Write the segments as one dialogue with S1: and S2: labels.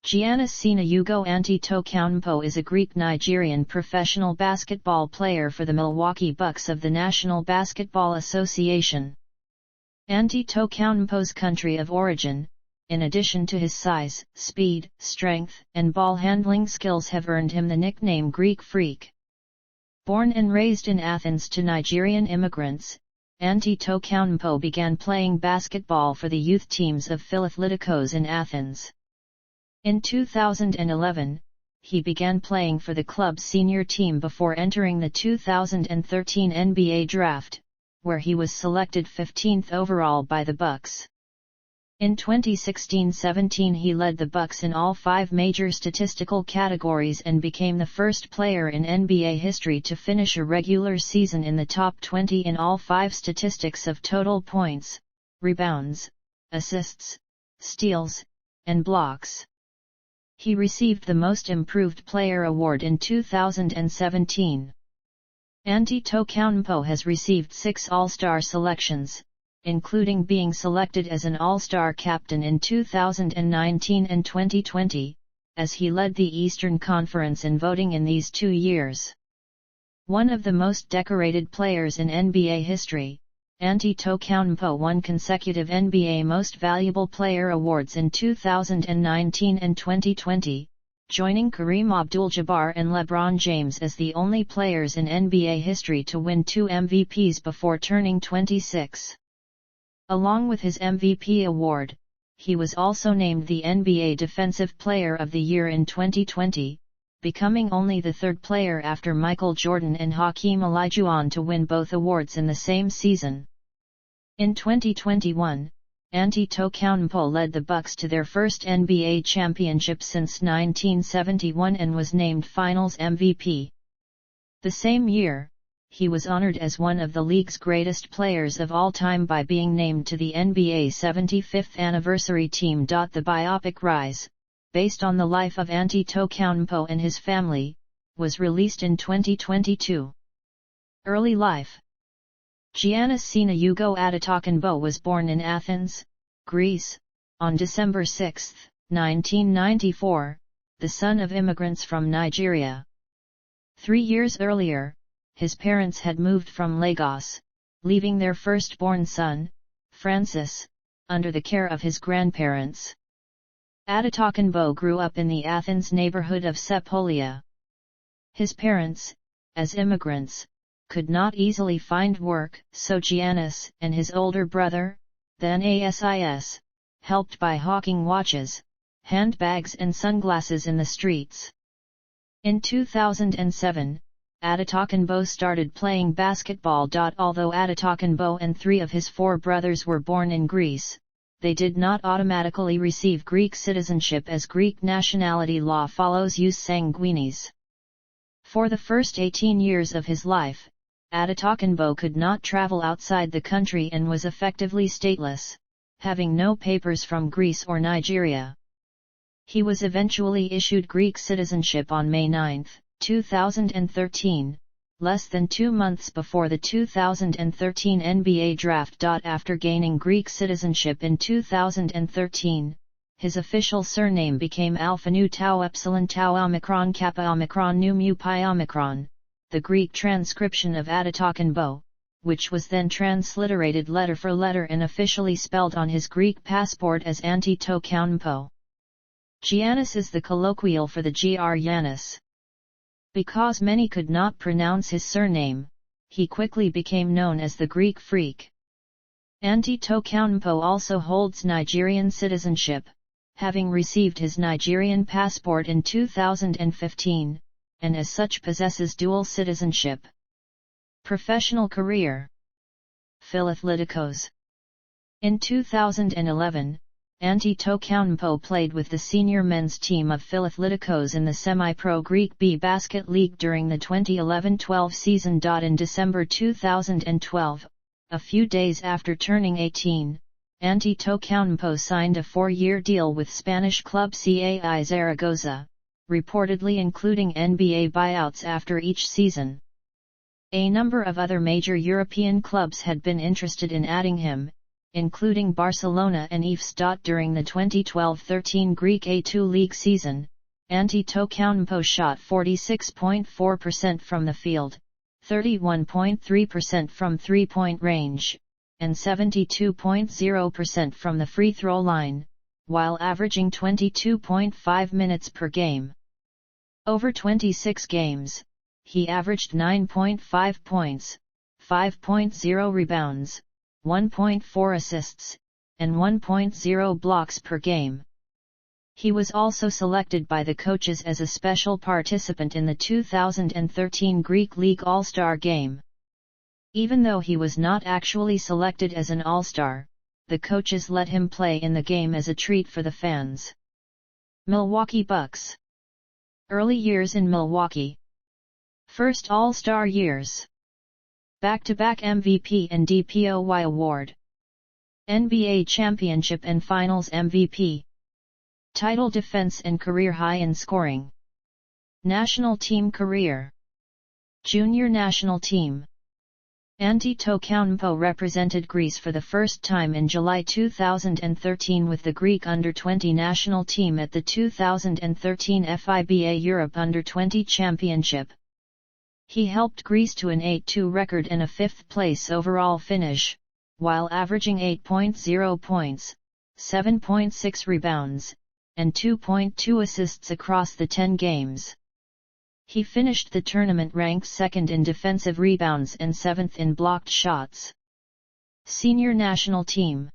S1: Giannis Sina Ugo Antetokounmpo is a Greek-Nigerian professional basketball player for the Milwaukee Bucks of the National Basketball Association. Antetokounmpo's country of origin, in addition to his size, speed, strength, and ball handling skills, have earned him the nickname Greek Freak. Born and raised in Athens to Nigerian immigrants, Antetokounmpo began playing basketball for the youth teams of Philathleticos in Athens. In 2011, he began playing for the club's senior team before entering the 2013 NBA draft, where he was selected 15th overall by the Bucks. In 2016-17 he led the Bucks in all 5 major statistical categories and became the first player in NBA history to finish a regular season in the top 20 in all 5 statistics of total points, rebounds, assists, steals, and blocks. He received the Most Improved Player award in 2017. Antetokounmpo has received 6 All-Star selections, including being selected as an All-Star captain in 2019 and 2020, as he led the Eastern Conference in voting in these 2 years. One of the most decorated players in NBA history, Antetokounmpo won consecutive NBA Most Valuable Player awards in 2019 and 2020, joining Kareem Abdul-Jabbar and LeBron James as the only players in NBA history to win 2 MVPs before turning 26. Along with his MVP award, he was also named the NBA Defensive Player of the Year in 2020, becoming only the 3rd player after Michael Jordan and Hakeem Olajuwon to win both awards in the same season. In 2021, Antetokounmpo led the Bucks to their first NBA championship since 1971 and was named Finals MVP. The same year, he was honored as one of the league's greatest players of all time by being named to the NBA 75th anniversary team. The biopic Rise, based on the life of Antetokounmpo and his family, was released in 2022. Early life. Giannis Sina Ugo Antetokounmpo was born in Athens, Greece, on December 6, 1994, the son of immigrants from Nigeria. 3 years earlier, his parents had moved from Lagos, leaving their firstborn son, Francis, under the care of his grandparents. Antetokounmpo grew up in the Athens neighborhood of Sepolia. His parents, as immigrants, could not easily find work, so Giannis and his older brother, then Asis, helped by hawking watches, handbags and sunglasses in the streets. In 2007, Antetokounmpo started playing basketball. Although Antetokounmpo and 3 of his 4 brothers were born in Greece, they did not automatically receive Greek citizenship as Greek nationality law follows jus sanguinis. For the first 18 years of his life, Antetokounmpo could not travel outside the country and was effectively stateless, having no papers from Greece or Nigeria. He was eventually issued Greek citizenship on May 9, 2013, less than 2 months before the 2013 NBA draft. After gaining Greek citizenship in 2013, his official surname became Alpha Nu Tau Epsilon Tau Omicron Kappa Omicron Nu Mu Pi Omicron, the Greek transcription of Antetokounmpo, which was then transliterated letter for letter and officially spelled on his Greek passport as Antetokounmpo. Giannis is the colloquial for the Gr Giannis. Because many could not pronounce his surname, he quickly became known as the Greek Freak. Antetokounmpo also holds Nigerian citizenship, having received his Nigerian passport in 2015, and as such possesses dual citizenship. Professional career. Philathleticos. In 2011, Antetokounmpo played with the senior men's team of Philathleticos in the semi-pro Greek B Basket League during the 2011-12 season. In December 2012, a few days after turning 18, Antetokounmpo signed a 4-year deal with Spanish club CAI Zaragoza, reportedly including NBA buyouts after each season. A number of other major European clubs had been interested in adding him, including Barcelona and EFS. During the 2012-13 Greek A2 League season, Antetokounmpo shot 46.4% from the field, 31.3% from three-point range, and 72.0% from the free throw line, while averaging 22.5 minutes per game. Over 26 games, he averaged 9.5 points, 5.0 rebounds, 1.4 assists, and 1.0 blocks per game. He was also selected by the coaches as a special participant in the 2013 Greek League All-Star Game. Even though he was not actually selected as an All-Star, the coaches let him play in the game as a treat for the fans. Milwaukee Bucks. Early years in Milwaukee. First All-Star years. Back-to-back MVP and DPOY award. NBA Championship and Finals MVP. Title defense and career high in scoring. National team career. Junior national team. Antetokounmpo represented Greece for the first time in July 2013 with the Greek Under-20 national team at the 2013 FIBA Europe Under-20 Championship. He helped Greece to an 8-2 record and a 5th place overall finish, while averaging 8.0 points, 7.6 rebounds, and 2.2 assists across the 10 games. He finished the tournament ranked 2nd in defensive rebounds and 7th in blocked shots. Senior national team.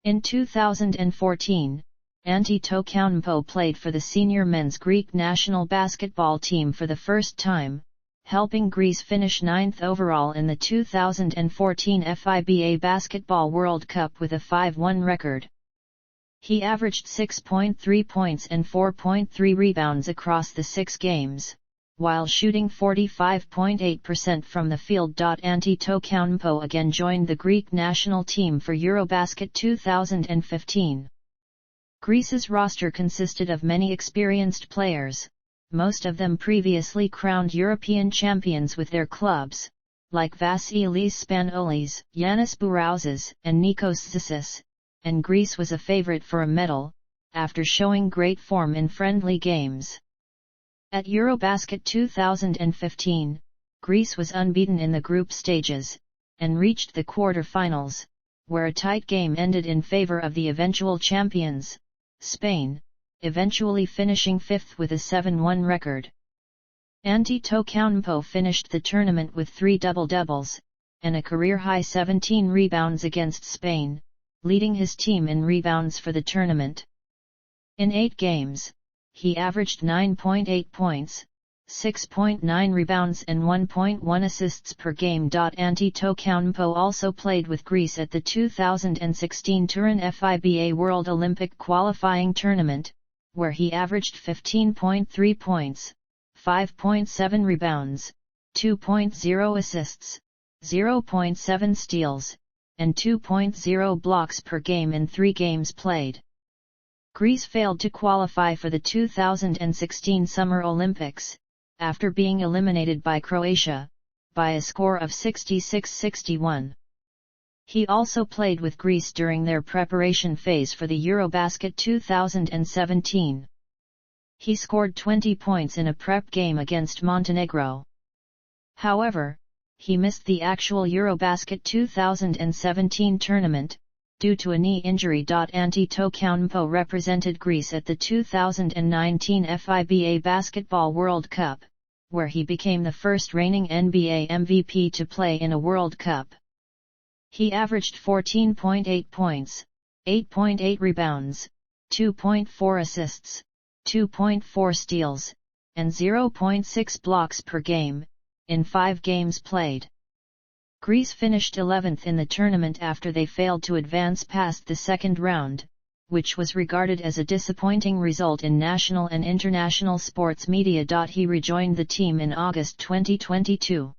S1: In 2014, Antetokounmpo played for the senior men's Greek national basketball team for the first time, helping Greece finish 9th overall in the 2014 FIBA Basketball World Cup with a 5-1 record. He averaged 6.3 points and 4.3 rebounds across the 6 games, while shooting 45.8% from the field. Antetokounmpo again joined the Greek national team for Eurobasket 2015. Greece's roster consisted of many experienced players, most of them previously crowned European champions with their clubs, like Vasilis Spanoulis, Yannis Bourauzis, and Nikos Zissis, and Greece was a favorite for a medal, after showing great form in friendly games. At Eurobasket 2015, Greece was unbeaten in the group stages, and reached the quarter-finals, where a tight game ended in favor of the eventual champions, Spain, eventually finishing 5th with a 7-1 record. Antetokounmpo finished the tournament with 3 double-doubles, and a career-high 17 rebounds against Spain, leading his team in rebounds for the tournament. In 8 games, he averaged 9.8 points, 6.9 rebounds and 1.1 assists per game. Antetokounmpo also played with Greece at the 2016 Turin FIBA World Olympic Qualifying Tournament, where he averaged 15.3 points, 5.7 rebounds, 2.0 assists, 0.7 steals, and 2.0 blocks per game in 3 games played. Greece failed to qualify for the 2016 Summer Olympics, after being eliminated by Croatia, by a score of 66-61. He also played with Greece during their preparation phase for the Eurobasket 2017. He scored 20 points in a prep game against Montenegro. However, he missed the actual Eurobasket 2017 tournament, due to a knee injury. Antetokounmpo represented Greece at the 2019 FIBA Basketball World Cup, where he became the first reigning NBA MVP to play in a World Cup. He averaged 14.8 points, 8.8 rebounds, 2.4 assists, 2.4 steals, and 0.6 blocks per game, in 5 games played. Greece finished 11th in the tournament after they failed to advance past the second round, which was regarded as a disappointing result in national and international sports media. He rejoined the team in August 2022.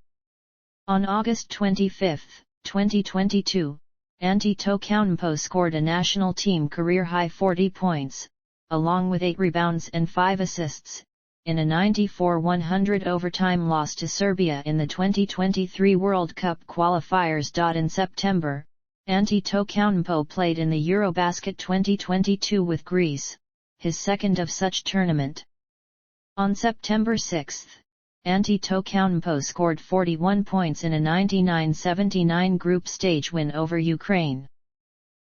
S1: On August 25, 2022, Antetokounmpo scored a national team career-high 40 points, along with 8 rebounds and 5 assists, in a 94-100 overtime loss to Serbia in the 2023 World Cup qualifiers. In September, Antetokounmpo played in the Eurobasket 2022 with Greece, his second of such tournament. On September 6, Antetokounmpo scored 41 points in a 99-79 group stage win over Ukraine.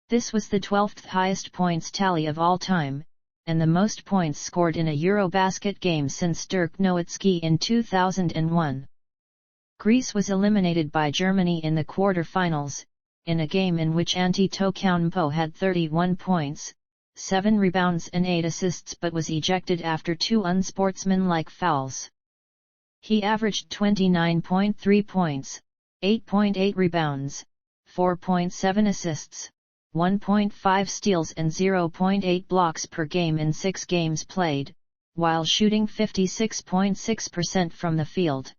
S1: This was the 12th highest points tally of all time, and the most points scored in a Eurobasket game since Dirk Nowitzki in 2001. Greece was eliminated by Germany in the quarter-finals, in a game in which Antetokounmpo had 31 points, 7 rebounds and 8 assists but was ejected after 2 unsportsmanlike fouls. He averaged 29.3 points, 8.8 rebounds, 4.7 assists, 1.5 steals and 0.8 blocks per game in 6 games played, while shooting 56.6% from the field.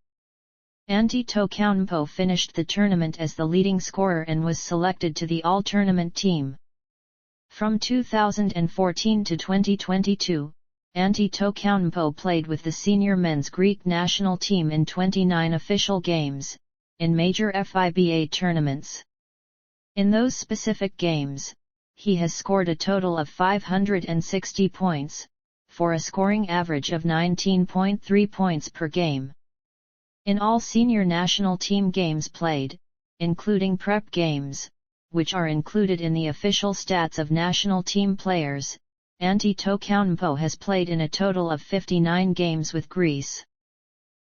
S1: Antetokounmpo finished the tournament as the leading scorer and was selected to the All-Tournament team. From 2014 to 2022, Antetokounmpo played with the senior men's Greek national team in 29 official games, in major FIBA tournaments. In those specific games, he has scored a total of 560 points, for a scoring average of 19.3 points per game. In all senior national team games played, including prep games, which are included in the official stats of national team players, Antetokounmpo has played in a total of 59 games with Greece.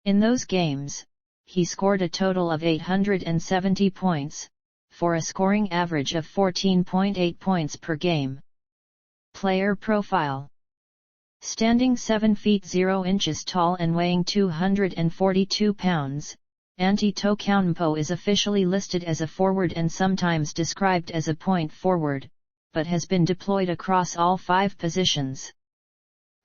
S1: In those games, he scored a total of 870 points, for a scoring average of 14.8 points per game. Player profile: standing 7 feet 0 inches tall and weighing 242 pounds, Antetokounmpo is officially listed as a forward and sometimes described as a point forward, but has been deployed across all 5 positions.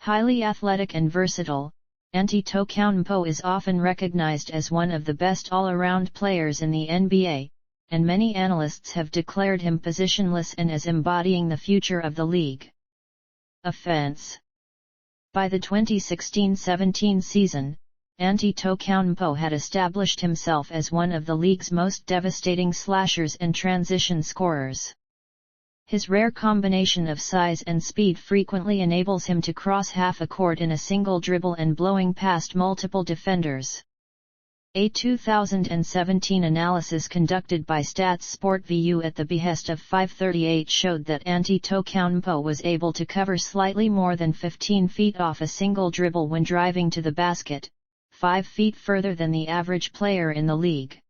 S1: Highly athletic and versatile, Antetokounmpo is often recognized as one of the best all-around players in the NBA, and many analysts have declared him positionless and as embodying the future of the league. Offense: by the 2016-17 season, Antetokounmpo had established himself as one of the league's most devastating slashers and transition scorers. His rare combination of size and speed frequently enables him to cross half a court in a single dribble and blowing past multiple defenders. A 2017 analysis conducted by Stats Sport VU at the behest of 538 showed that Antetokounmpo was able to cover slightly more than 15 feet off a single dribble when driving to the basket, 5 feet further than the average player in the league.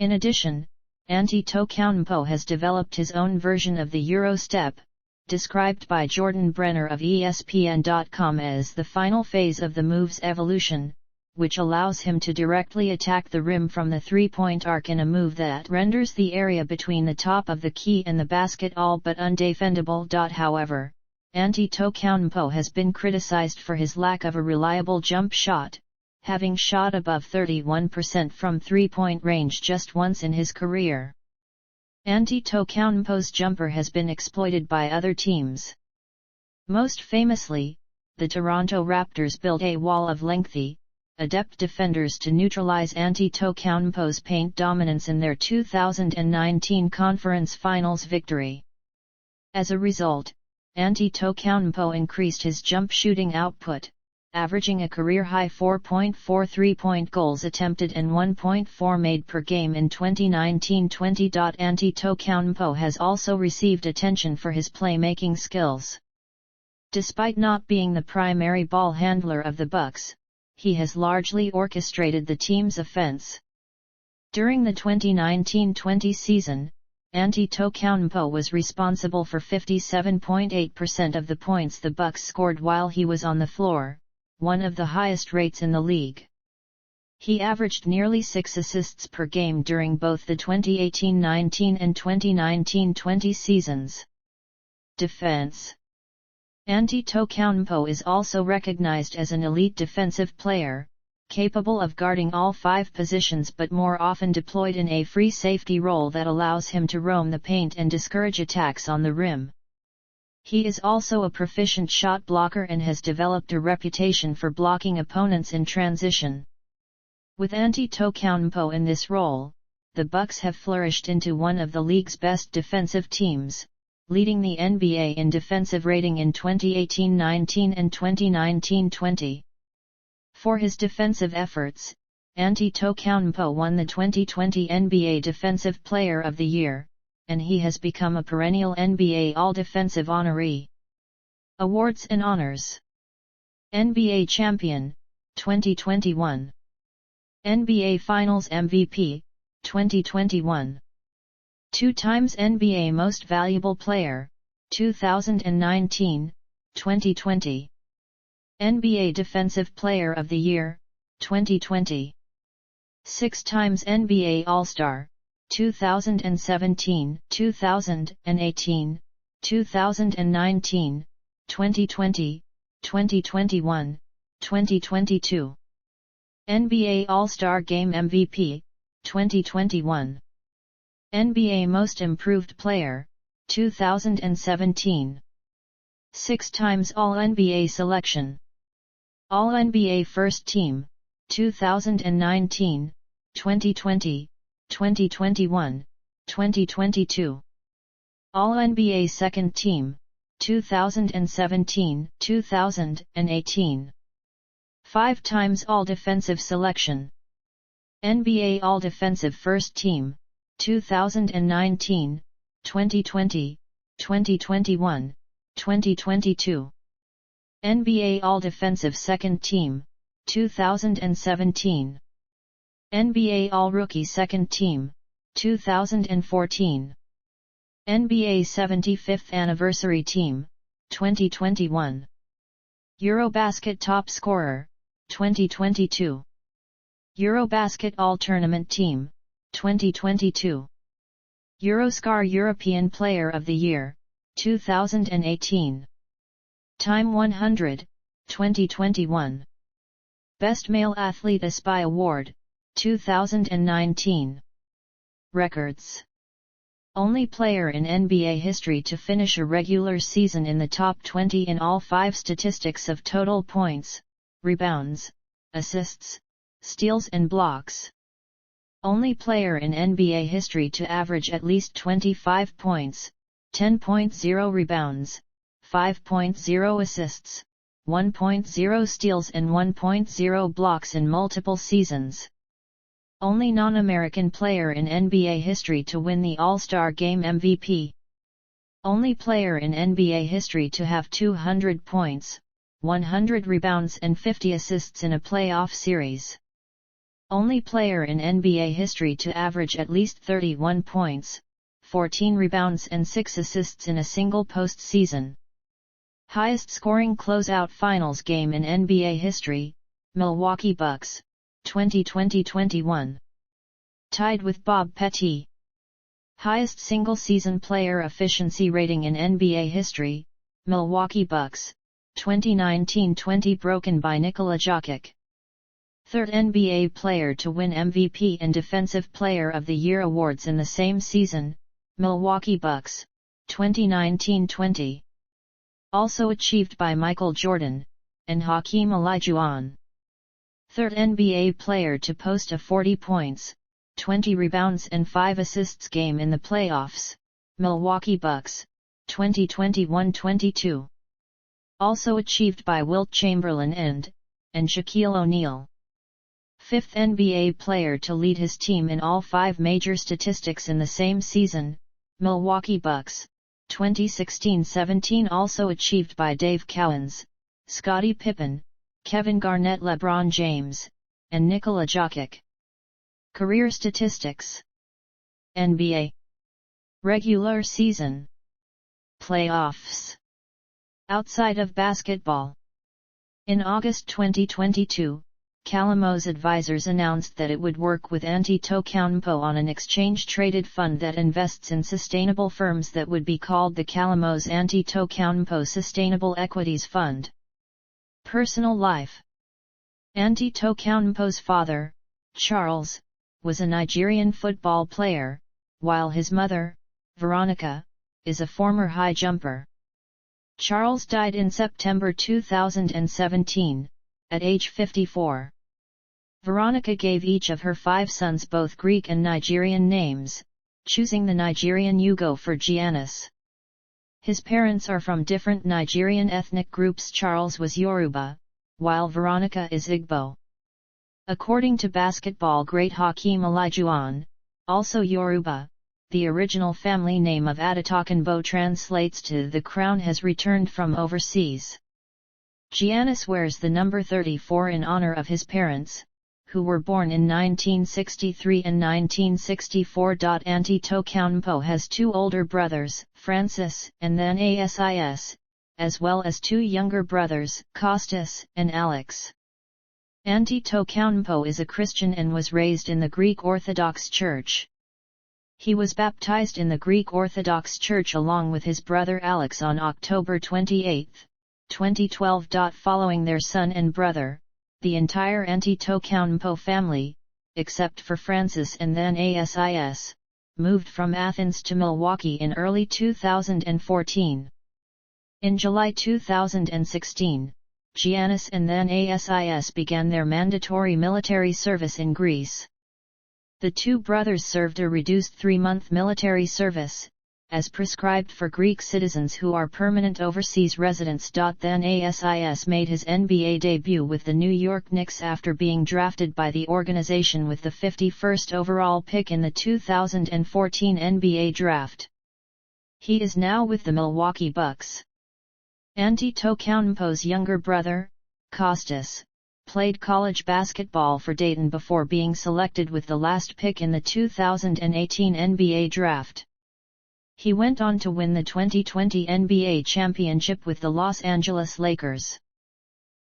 S1: In addition, Antetokounmpo has developed his own version of the Euro step, described by Jordan Brenner of ESPN.com as the final phase of the move's evolution, which allows him to directly attack the rim from the three-point arc in a move that renders the area between the top of the key and the basket all but undefendable. However, Antetokounmpo has been criticized for his lack of a reliable jump shot, having shot above 31% from three-point range just once in his career. Antetokounmpo's jumper has been exploited by other teams. Most famously, the Toronto Raptors built a wall of lengthy, adept defenders to neutralize Antetokounmpo's paint dominance in their 2019 Conference Finals victory. As a result, Antetokounmpo increased his jump shooting output, averaging a career-high 4.4 three-point goals attempted and 1.4 made per game in 2019-20. Antetokounmpo has also received attention for his playmaking skills. Despite not being the primary ball handler of the Bucks, he has largely orchestrated the team's offense. During the 2019-20 season, Antetokounmpo was responsible for 57.8% of the points the Bucks scored while he was on the floor, one of the highest rates in the league. He averaged nearly 6 assists per game during both the 2018-19 and 2019-20 seasons. Defense: Antetokounmpo is also recognized as an elite defensive player, capable of guarding all 5 positions but more often deployed in a free safety role that allows him to roam the paint and discourage attacks on the rim. He is also a proficient shot blocker and has developed a reputation for blocking opponents in transition. With Antetokounmpo in this role, the Bucks have flourished into one of the league's best defensive teams, leading the NBA in defensive rating in 2018-19 and 2019-20. For his defensive efforts, Antetokounmpo won the 2020 NBA Defensive Player of the Year, and he has become a perennial NBA All-Defensive honoree. Awards and honors: NBA Champion, 2021. NBA Finals MVP, 2021. 2 times NBA Most Valuable Player, 2019, 2020. NBA Defensive Player of the Year, 2020. 6 times NBA All-Star, 2017, 2018, 2019, 2020, 2021, 2022. NBA All-Star Game MVP, 2021. NBA Most Improved Player, 2017. 6 times All-NBA Selection. All-NBA First Team, 2019, 2020, 2021, 2022. All-NBA Second Team, 2017, 2018. 5 times All-Defensive Selection. NBA All-Defensive First Team, 2019, 2020, 2021, 2022. NBA All-Defensive Second Team, 2017. NBA All-Rookie Second Team, 2014. NBA 75th Anniversary Team, 2021. Eurobasket Top Scorer, 2022. Eurobasket All-Tournament Team, 2022. Euroscar European Player of the Year, 2018. Time 100, 2021. Best Male Athlete ESPY Award, 2019. Records. Only player in NBA history to finish a regular season in the top 20 in all 5 statistics of total points, rebounds, assists, steals and blocks. Only player in NBA history to average at least 25 points, 10.0 rebounds, 5.0 assists, 1.0 steals and 1.0 blocks in multiple seasons. Only non-American player in NBA history to win the All-Star Game MVP. Only player in NBA history to have 200 points, 100 rebounds and 50 assists in a playoff series. Only player in NBA history to average at least 31 points, 14 rebounds and 6 assists in a single postseason. Highest scoring closeout finals game in NBA history, Milwaukee Bucks, 2020-21. Tied with Bob Pettit. Highest single-season player efficiency rating in NBA history, Milwaukee Bucks, 2019-20 broken by Nikola Jokic. Third NBA player to win MVP and Defensive Player of the Year awards in the same season, Milwaukee Bucks, 2019-20. Also achieved by Michael Jordan, and Hakeem Olajuwon. Third NBA player to post a 40 points, 20 rebounds and 5 assists game in the playoffs, Milwaukee Bucks, 2021-22. Also achieved by Wilt Chamberlain and Shaquille O'Neal. Fifth NBA player to lead his team in all 5 major statistics in the same season, Milwaukee Bucks, 2016-17. Also achieved by Dave Cowens, Scottie Pippen, Kevin Garnett, LeBron James, and Nikola Jokic. Career statistics. NBA. Regular season. Playoffs. Outside of basketball. In August 2022, Calamo's advisors announced that it would work with Antetokounmpo on an exchange-traded fund that invests in sustainable firms that would be called the Calamo's Antetokounmpo Sustainable Equities Fund. Personal life. Antetokounmpo's father, Charles, was a Nigerian football player, while his mother, Veronica, is a former high jumper. Charles died in September 2017, at age 54. Veronica gave each of her 5 sons both Greek and Nigerian names, choosing the Nigerian Ugo for Giannis. His parents are from different Nigerian ethnic groups. Charles was Yoruba, while Veronica is Igbo. According to basketball great Hakeem Olajuwon, also Yoruba, the original family name of Antetokounmpo translates to "the crown has returned from overseas." Giannis wears the number 34 in honor of his parents, who were born in 1963 and 1964. Antetokounmpo has 2 older brothers, Francis and then Asis, as well as 2 younger brothers, Kostas and Alex. Antetokounmpo is a Christian and was raised in the Greek Orthodox Church. He was baptized in the Greek Orthodox Church along with his brother Alex on October 28, 2012. Following their son and brother, the entire Antetokounmpo family, except for Francis and then Asis, moved from Athens to Milwaukee in early 2014. In July 2016, Giannis and then Asis began their mandatory military service in Greece. The 2 brothers served a reduced 3-month military service, as prescribed for Greek citizens who are permanent overseas residents. Then Asis made his NBA debut with the New York Knicks after being drafted by the organization with the 51st overall pick in the 2014 NBA draft. He is now with the Milwaukee Bucks. Antetokounmpo's younger brother, Kostas, played college basketball for Dayton before being selected with the last pick in the 2018 NBA draft. He went on to win the 2020 NBA championship with the Los Angeles Lakers.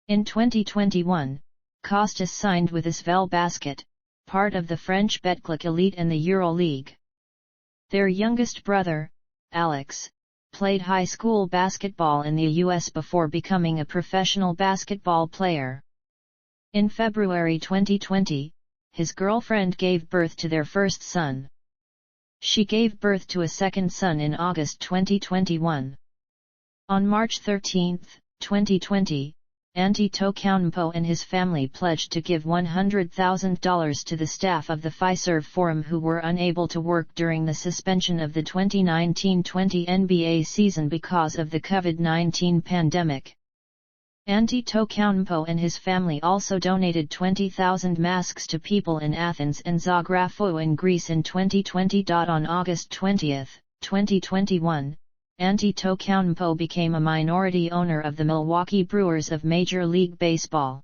S1: In 2021, Kostas signed with Asvel Basket, part of the French Betclic Elite and the EuroLeague. Their youngest brother, Alex, played high school basketball in the US before becoming a professional basketball player. In February 2020, his girlfriend gave birth to their first son. She gave birth to a second son in August 2021. On March 13, 2020, Antetokounmpo and his family pledged to give $100,000 to the staff of the Fiserv Forum who were unable to work during the suspension of the 2019-20 NBA season because of the COVID-19 pandemic. Antetokounmpo and his family also donated 20,000 masks to people in Athens and Zagrafou in Greece in 2020. On August 20, 2021, Antetokounmpo became a minority owner of the Milwaukee Brewers of Major League Baseball.